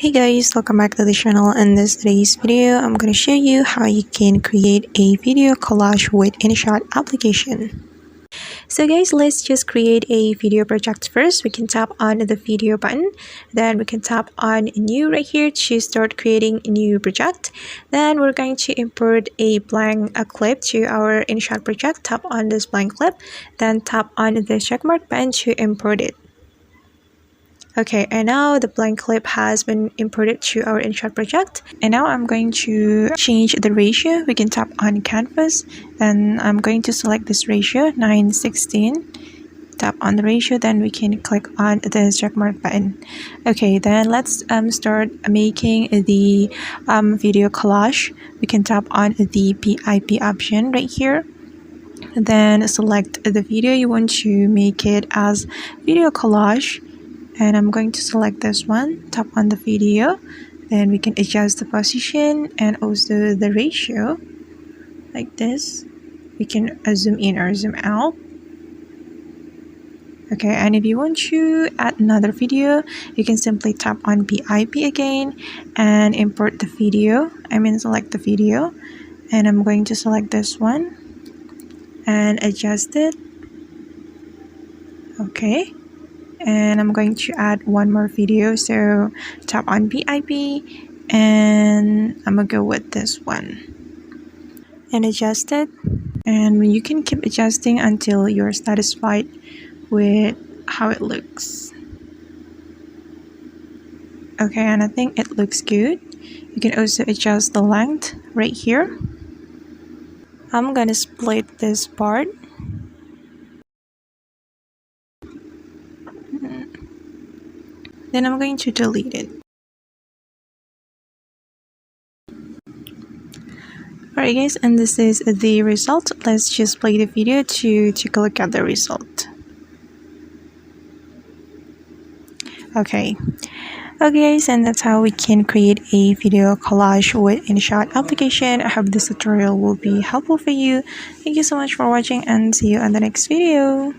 Hey guys, welcome back to the channel. In today's video, I'm going to show you how you can create a video collage with InShot application. So guys, let's just create a video project first. We can tap on the video button, then we can tap on new right here to start creating a new project. Then we're going to import a blank clip to our InShot project. Tap on this blank clip, then tap on the checkmark button to import it. Okay, and now the blank clip has been imported to our InShot project. And now I'm going to change the ratio. We can tap on canvas, then I'm going to select this ratio 9:16. Tap on the ratio, then we can click on the checkmark button. Okay, then let's start making the video collage. We can tap on the PIP option right here. Then select the video you want to make it as video collage. And I'm going to select this one, tap on the video, then we can adjust the position and also the ratio like this. We can zoom in or zoom out. Okay, and if you want to add another video, you can simply tap on PIP again and import the video. Select the video, and I'm going to select this one and adjust it. Okay. And I'm going to add one more video, so tap on PIP and I'm gonna go with this one and adjust it, and you can keep adjusting until you're satisfied with how it looks. Okay, and I think it looks good. You can also adjust the length right here. I'm gonna split this part. Then I'm going to delete it. Alright guys, and this is the result. Let's just play the video to take a look at the result. Okay guys, and that's how we can create a video collage with InShot application. I hope this tutorial will be helpful for you. Thank you so much for watching and see you on the next video.